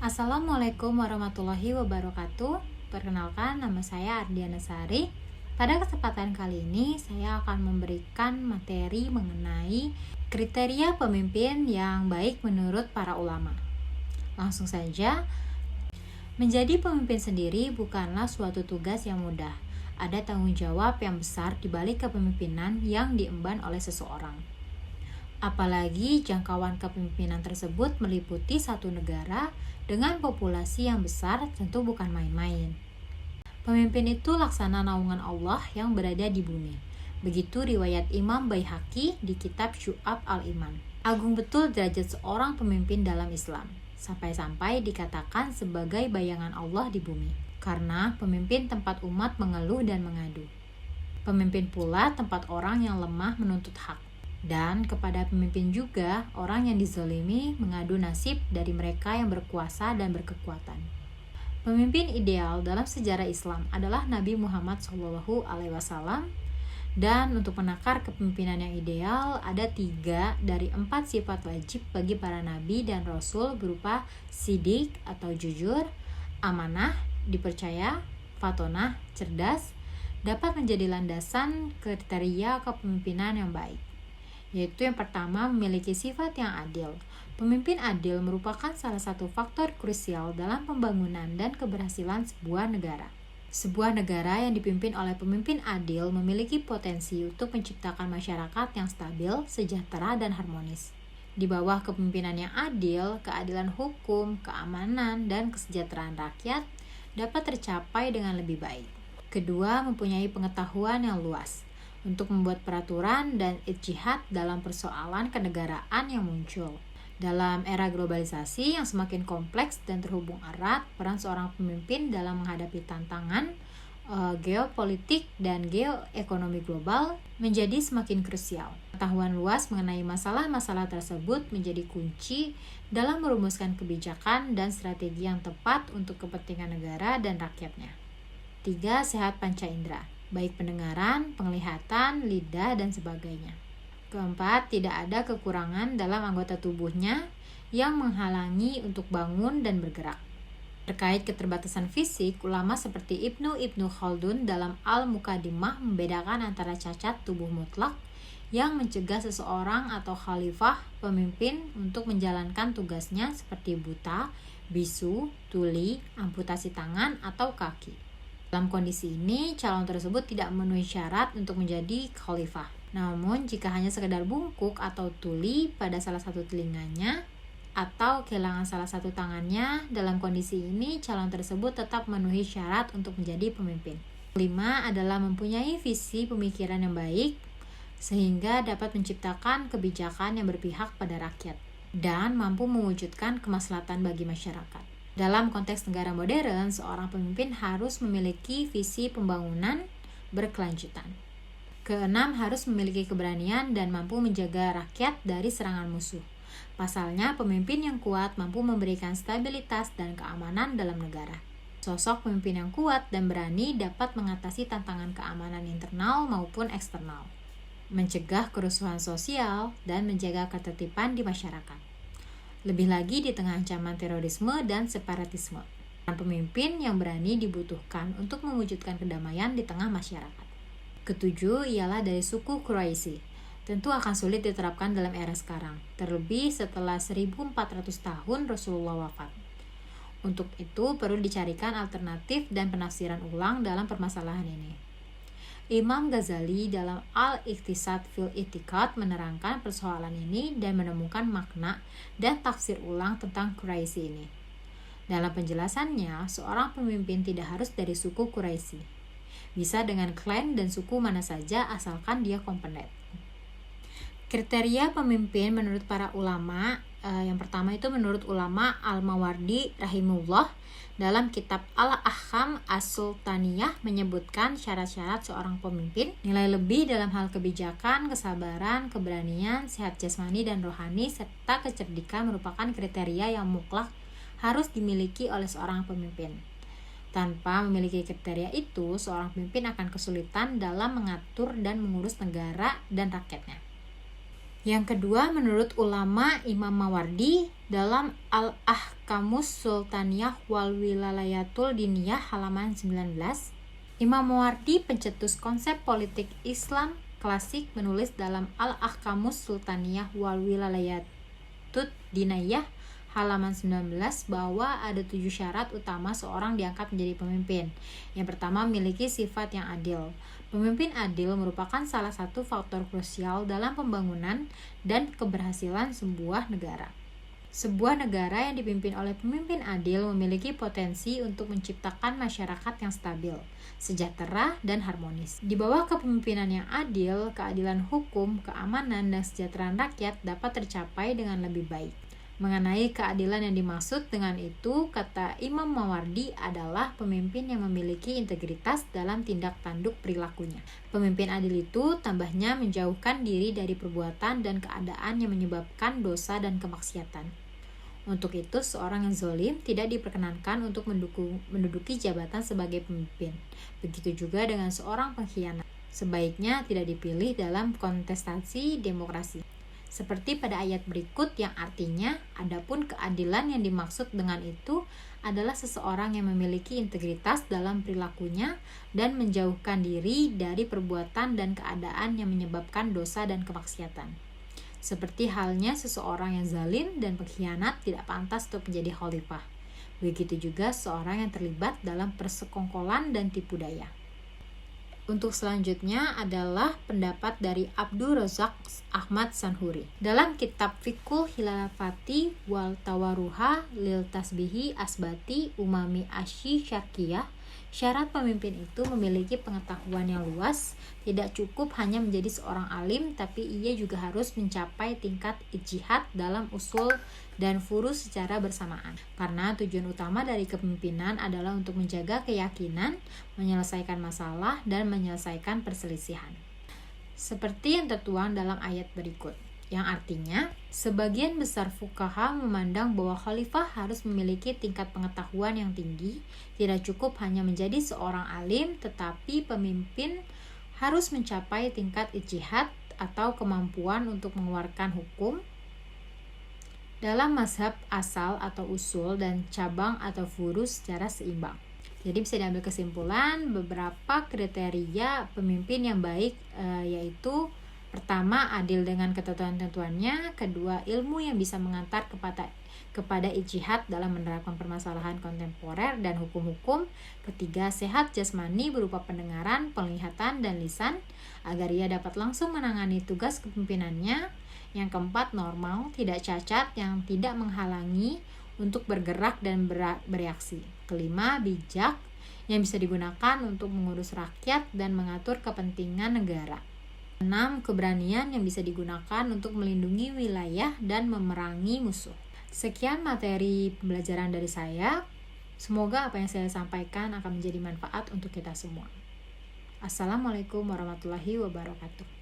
Assalamualaikum warahmatullahi wabarakatuh. Perkenalkan, nama saya Ardiana Sari. Pada kesempatan kali ini, saya akan memberikan materi mengenai kriteria pemimpin yang baik menurut para ulama. Langsung saja, menjadi pemimpin sendiri bukanlah suatu tugas yang mudah. Ada tanggung jawab yang besar di balik kepemimpinan yang diemban oleh seseorang. Apalagi jangkauan kepemimpinan tersebut meliputi satu negara dengan populasi yang besar, tentu bukan main-main. Pemimpin itu laksana naungan Allah yang berada di bumi. Begitu riwayat Imam Baihaqi di kitab Syu'ab al-Iman. Agung betul derajat seorang pemimpin dalam Islam, sampai-sampai dikatakan sebagai bayangan Allah di bumi. Karena pemimpin tempat umat mengeluh dan mengadu. Pemimpin pula tempat orang yang lemah menuntut hak. Dan kepada pemimpin juga orang yang dizalimi mengadu nasib dari mereka yang berkuasa dan berkekuatan. Pemimpin ideal dalam sejarah Islam adalah Nabi Muhammad SAW. Dan untuk menakar kepemimpinan yang ideal, ada 3 dari 4 sifat wajib bagi para nabi dan rasul berupa sidik atau jujur, amanah, dipercaya, fatonah, cerdas, dapat menjadi landasan kriteria kepemimpinan yang baik. Yaitu yang pertama, memiliki sifat yang adil. Pemimpin adil merupakan salah satu faktor krusial dalam pembangunan dan keberhasilan sebuah negara. Sebuah negara yang dipimpin oleh pemimpin adil memiliki potensi untuk menciptakan masyarakat yang stabil, sejahtera, dan harmonis. Di bawah kepemimpinan yang adil, keadilan hukum, keamanan, dan kesejahteraan rakyat dapat tercapai dengan lebih baik. Kedua, mempunyai pengetahuan yang luas untuk membuat peraturan dan ijtihad dalam persoalan kenegaraan yang muncul. Dalam era globalisasi yang semakin kompleks dan terhubung erat, peran seorang pemimpin dalam menghadapi tantangan geopolitik dan geoekonomi global menjadi semakin krusial. Pengetahuan luas mengenai masalah-masalah tersebut menjadi kunci dalam merumuskan kebijakan dan strategi yang tepat untuk kepentingan negara dan rakyatnya. 3. Sehat panca indera, baik pendengaran, penglihatan, lidah, dan sebagainya. Keempat, tidak ada kekurangan dalam anggota tubuhnya yang menghalangi untuk bangun dan bergerak. Terkait keterbatasan fisik, ulama seperti Ibnu Khaldun dalam Al-Muqaddimah membedakan antara cacat tubuh mutlak yang mencegah seseorang atau khalifah pemimpin untuk menjalankan tugasnya seperti buta, bisu, tuli, amputasi tangan, atau kaki. Dalam kondisi ini, calon tersebut tidak memenuhi syarat untuk menjadi khalifah. Namun, jika hanya sekedar bungkuk atau tuli pada salah satu telinganya atau kehilangan salah satu tangannya, dalam kondisi ini calon tersebut tetap memenuhi syarat untuk menjadi pemimpin. 5 adalah mempunyai visi pemikiran yang baik sehingga dapat menciptakan kebijakan yang berpihak pada rakyat dan mampu mewujudkan kemaslahatan bagi masyarakat. Dalam konteks negara modern, seorang pemimpin harus memiliki visi pembangunan berkelanjutan. Keenam, harus memiliki keberanian dan mampu menjaga rakyat dari serangan musuh. Pasalnya, pemimpin yang kuat mampu memberikan stabilitas dan keamanan dalam negara. Sosok pemimpin yang kuat dan berani dapat mengatasi tantangan keamanan internal maupun eksternal, mencegah kerusuhan sosial, dan menjaga ketertiban di masyarakat. Lebih lagi di tengah ancaman terorisme dan separatisme. Pemimpin yang berani dibutuhkan untuk mewujudkan kedamaian di tengah masyarakat. Ketujuh ialah dari suku Quraisy. Tentu akan sulit diterapkan dalam era sekarang, terlebih setelah 1400 tahun Rasulullah wafat. Untuk itu perlu dicarikan alternatif dan penafsiran ulang dalam permasalahan ini. Imam Ghazali dalam Al-Iqtisad fil I'tiqad menerangkan persoalan ini dan menemukan makna dan tafsir ulang tentang Quraisy ini. Dalam penjelasannya, seorang pemimpin tidak harus dari suku Quraisy. Bisa dengan klan dan suku mana saja asalkan dia kompeten. Kriteria pemimpin menurut para ulama, yang pertama itu menurut ulama Al-Mawardi rahimahullah dalam kitab Al-Ahkam As-Sultaniyah menyebutkan syarat-syarat seorang pemimpin, nilai lebih dalam hal kebijakan, kesabaran, keberanian, sehat jasmani dan rohani, serta kecerdikan merupakan kriteria yang mutlak harus dimiliki oleh seorang pemimpin. Tanpa memiliki kriteria itu, seorang pemimpin akan kesulitan dalam mengatur dan mengurus negara dan rakyatnya. Yang kedua, menurut ulama Imam Mawardi dalam Al-Ahkamus Sultaniyah wal Wilalayatul Diniyah halaman 19, Imam Mawardi, pencetus konsep politik Islam klasik, menulis dalam Al-Ahkamus Sultaniyah wal Wilalayatul Diniyah halaman 19 bahwa ada 7 syarat utama seorang diangkat menjadi pemimpin. Yang pertama, memiliki sifat yang adil. Pemimpin adil merupakan salah satu faktor krusial dalam pembangunan dan keberhasilan sebuah negara. Sebuah negara yang dipimpin oleh pemimpin adil memiliki potensi untuk menciptakan masyarakat yang stabil, sejahtera, dan harmonis. Di bawah kepemimpinan yang adil, keadilan hukum, keamanan, dan kesejahteraan rakyat dapat tercapai dengan lebih baik. Mengenai keadilan yang dimaksud dengan itu, kata Imam Mawardi, adalah pemimpin yang memiliki integritas dalam tindak tanduk perilakunya. Pemimpin adil itu tambahnya menjauhkan diri dari perbuatan dan keadaan yang menyebabkan dosa dan kemaksiatan. Untuk itu, seorang yang zalim tidak diperkenankan untuk menduduki jabatan sebagai pemimpin. Begitu juga dengan seorang pengkhianat. Sebaiknya tidak dipilih dalam kontestasi demokrasi. Seperti pada ayat berikut yang artinya, adapun keadilan yang dimaksud dengan itu adalah seseorang yang memiliki integritas dalam perilakunya dan menjauhkan diri dari perbuatan dan keadaan yang menyebabkan dosa dan kemaksiatan. Seperti halnya seseorang yang zalim dan pengkhianat tidak pantas untuk menjadi khalifah. Begitu juga seorang yang terlibat dalam persekongkolan dan tipu daya. Untuk selanjutnya adalah pendapat dari Abdul Razak Ahmad Sanhuri. Dalam kitab Fiqhul Khilafati wal Tawaruha lil Tasbihi Asbati Umami Asyi Syarkiyah, syarat pemimpin itu memiliki pengetahuan yang luas, tidak cukup hanya menjadi seorang alim, tapi ia juga harus mencapai tingkat ijtihad dalam usul dan furu secara bersamaan. Karena tujuan utama dari kepemimpinan adalah untuk menjaga keyakinan, menyelesaikan masalah, dan menyelesaikan perselisihan. Seperti yang tertuang dalam ayat berikut, yang artinya, sebagian besar fuqaha memandang bahwa khalifah harus memiliki tingkat pengetahuan yang tinggi, tidak cukup hanya menjadi seorang alim, tetapi pemimpin harus mencapai tingkat ijtihad atau kemampuan untuk mengeluarkan hukum dalam mazhab asal atau usul dan cabang atau furu secara seimbang. Jadi bisa diambil kesimpulan beberapa kriteria pemimpin yang baik, yaitu pertama, adil dengan ketentuan-tentuannya. Kedua, ilmu yang bisa mengantar kepada ijtihad dalam menerapkan permasalahan kontemporer dan hukum-hukum. Ketiga, sehat jasmani berupa pendengaran, penglihatan, dan lisan agar ia dapat langsung menangani tugas kepemimpinannya. Yang keempat, normal, tidak cacat yang tidak menghalangi untuk bergerak dan bereaksi. Kelima, bijak yang bisa digunakan untuk mengurus rakyat dan mengatur kepentingan negara. 6. Keberanian yang bisa digunakan untuk melindungi wilayah dan memerangi musuh. Sekian materi pembelajaran dari saya. Semoga apa yang saya sampaikan akan menjadi manfaat untuk kita semua. Assalamualaikum warahmatullahi wabarakatuh.